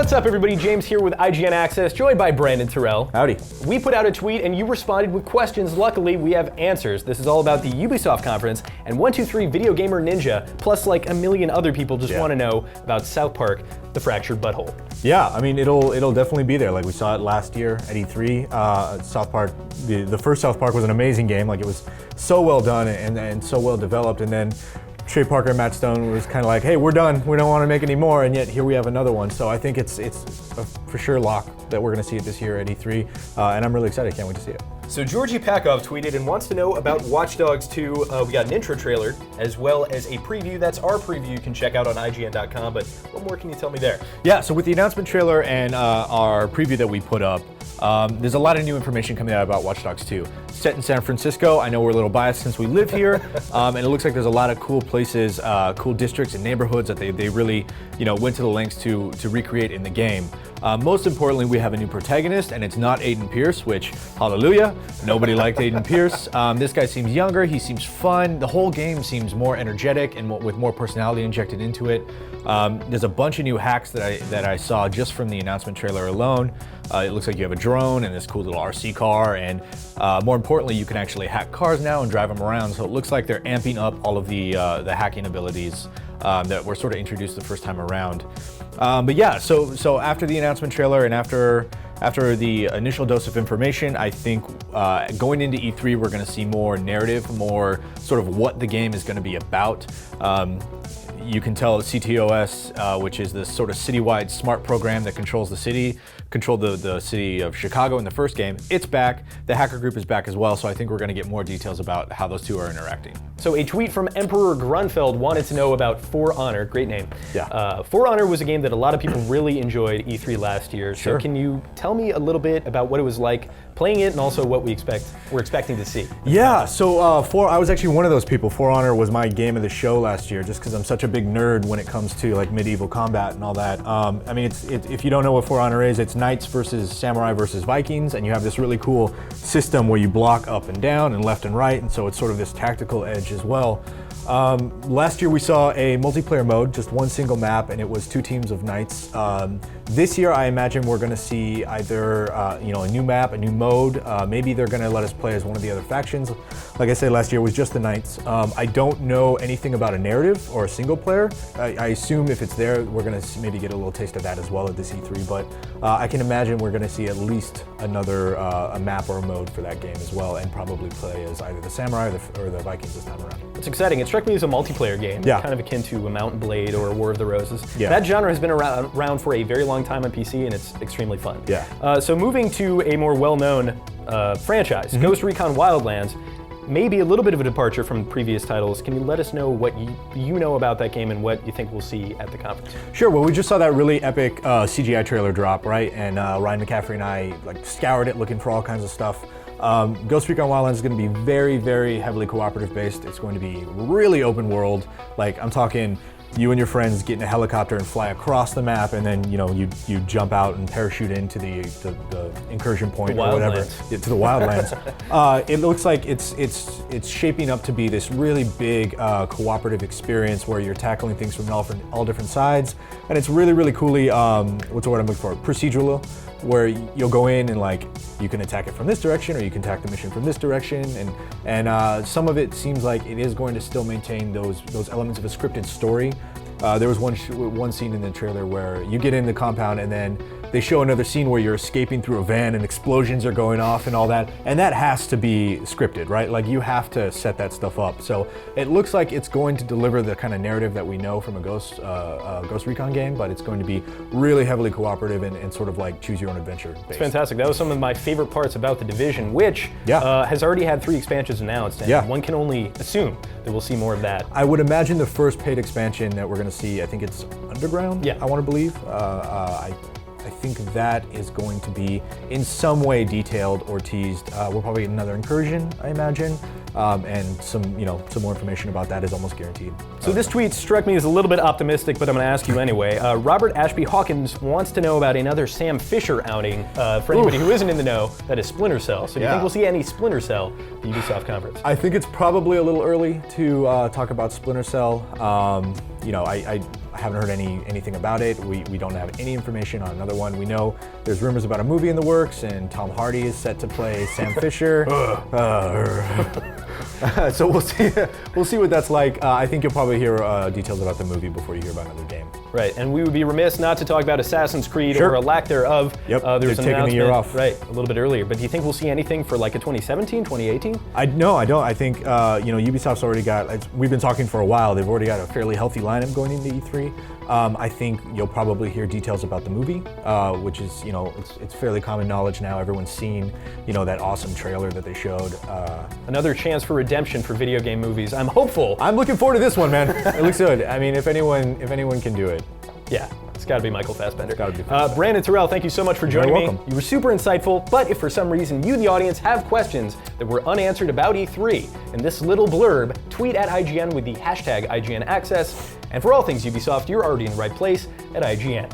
What's up, everybody? James here with IGN Access, joined by Brandin Tyrrel. Howdy. We put out a tweet and you responded with questions. Luckily, we have answers. This is all about the Ubisoft conference, and 123 Video Gamer Ninja, plus like a million other people just want to know about South Park, The Fractured Butthole. Yeah, I mean, it'll definitely be there. Like we saw it last year at E3. South Park, the first South Park was an amazing game. Like it was so well done and so well developed, and then Trey Parker and Matt Stone was kind of like, hey, we're done. We don't want to make any more, and yet here we have another one. So I think it's a for sure lock that we're going to see it this year at E3, and I'm really excited. Can't wait to see it. So Georgi Pakov tweeted and wants to know about Watch Dogs 2. We got an intro trailer as well as a preview. That's our preview. You can check out on IGN.com. But what more can you tell me there? Yeah, so with the announcement trailer and our preview that we put up, there's a lot of new information coming out about Watch Dogs 2. Set in San Francisco. I know we're a little biased since we live here, and it looks like there's a lot of cool places, cool districts and neighborhoods that they really, went to the lengths to recreate in the game. Most importantly, we have a new protagonist, and it's not Aiden Pierce, which, hallelujah, nobody liked Aiden Pierce. This guy seems younger, he seems fun. The whole game seems more energetic and with more personality injected into it. There's a bunch of new hacks that I saw just from the announcement trailer alone. It looks like you have a drone and this cool little RC car, and more importantly, you can actually hack cars now and drive them around. So it looks like they're amping up all of the hacking abilities that were sort of introduced the first time around. But yeah, so after the announcement trailer and after the initial dose of information, I think going into E3, we're going to see more narrative, more sort of what the game is going to be about. You can tell CTOS, which is this sort of citywide smart program that controlled the city of Chicago in the first game. It's back. The hacker group is back as well, so I think we're going to get more details about how those two are interacting. So a tweet from Emperor Grunfeld wanted to know about For Honor. Great name. Yeah. For Honor was a game that a lot of people really enjoyed E3 last year. Sure. So can you tell me a little bit about what it was like playing it and also what we're expecting to see? Yeah, so I was actually one of those people. For Honor was my game of the show last year, just because I'm such a big nerd when it comes to like medieval combat and all that. I mean, if you don't know what For Honor is, it's knights versus samurai versus Vikings, and you have this really cool system where you block up and down and left and right, and so it's sort of this tactical edge as well. Last year we saw a multiplayer mode, just one single map, and it was 2 teams of knights. This year I imagine we're going to see either a new map, a new mode. Maybe they're going to let us play as one of the other factions. Like I said, last year was just the knights. I don't know anything about a narrative or a single player. I assume if it's there, we're going to maybe get a little taste of that as well at this E3. But I can imagine we're going to see at least another a map or a mode for that game as well, and probably play as either the samurai or the Vikings this time around. It's exciting. It struck me as a multiplayer game, kind of akin to a Mount & Blade or a War of the Roses. Yeah. That genre has been around for a very long time on PC, and it's extremely fun. Yeah. So moving to a more well-known franchise, Ghost Recon Wildlands, maybe a little bit of a departure from previous titles. Can you let us know what you know about that game and what you think we'll see at the conference? Sure. Well, we just saw that really epic CGI trailer drop, right? And Ryan McCaffrey and I scoured it looking for all kinds of stuff. Ghost Recon Wildlands is going to be very, very heavily cooperative based. It's going to be really open world. Like, I'm talking you and your friends get in a helicopter and fly across the map, and then you jump out and parachute into the incursion point or whatever, to the wildlands. It looks like it's shaping up to be this really big cooperative experience where you're tackling things from all different sides, and it's really, really coolly what's the word I'm looking for? Procedural, where you'll go in and you can attack it from this direction, or you can attack the mission from this direction, and some of it seems like it is going to still maintain those elements of a scripted story. There was one scene in the trailer where you get in the compound and then they show another scene where you're escaping through a van and explosions are going off and all that, and that has to be scripted, right? Like, you have to set that stuff up. So it looks like it's going to deliver the kind of narrative that we know from a Ghost Recon game, but it's going to be really heavily cooperative and sort of like choose your own adventure based. It's fantastic. That was some of my favorite parts about The Division, which has already had 3 expansions announced, and one can only assume that we'll see more of that. I would imagine the first paid expansion that we're going to see, I think it's Underground, I want to believe. I think that is going to be in some way detailed or teased. We'll probably get another incursion, I imagine, and some more information about that is almost guaranteed. So this tweet struck me as a little bit optimistic, but I'm going to ask you anyway. Robert Ashby Hawkins wants to know about another Sam Fisher outing. For anybody who isn't in the know, that is Splinter Cell. So do you think we'll see any Splinter Cell at the Ubisoft conference? I think it's probably a little early to talk about Splinter Cell. I haven't heard anything about it. We don't have any information on another one. We know there's rumors about a movie in the works, and Tom Hardy is set to play Sam Fisher. So we'll see. We'll see what that's like. I think you'll probably hear details about the movie before you hear about another game. Right, and we would be remiss not to talk about Assassin's Creed Sure. or a lack thereof. Yep, There was they're an taking the year off. Right, a little bit earlier. But do you think we'll see anything for like a 2017, 2018? No, I don't. I think Ubisoft's already got. We've been talking for a while. They've already got a fairly healthy lineup going into E3. I think you'll probably hear details about the movie, which is it's fairly common knowledge now. Everyone's seen that awesome trailer that they showed. Another chance for redemption for video game movies. I'm hopeful. I'm looking forward to this one, man. It looks good. I mean, if anyone can do it. Yeah, it's got to be Michael Fassbender. It's gotta be Fassbender. Brandin, Tyrrel, thank you so much for joining me. welcome. You were super insightful, but if for some reason you, the audience, have questions that were unanswered about E3, in this little blurb, tweet at IGN with the hashtag IGN Access. And for all things Ubisoft, you're already in the right place at IGN.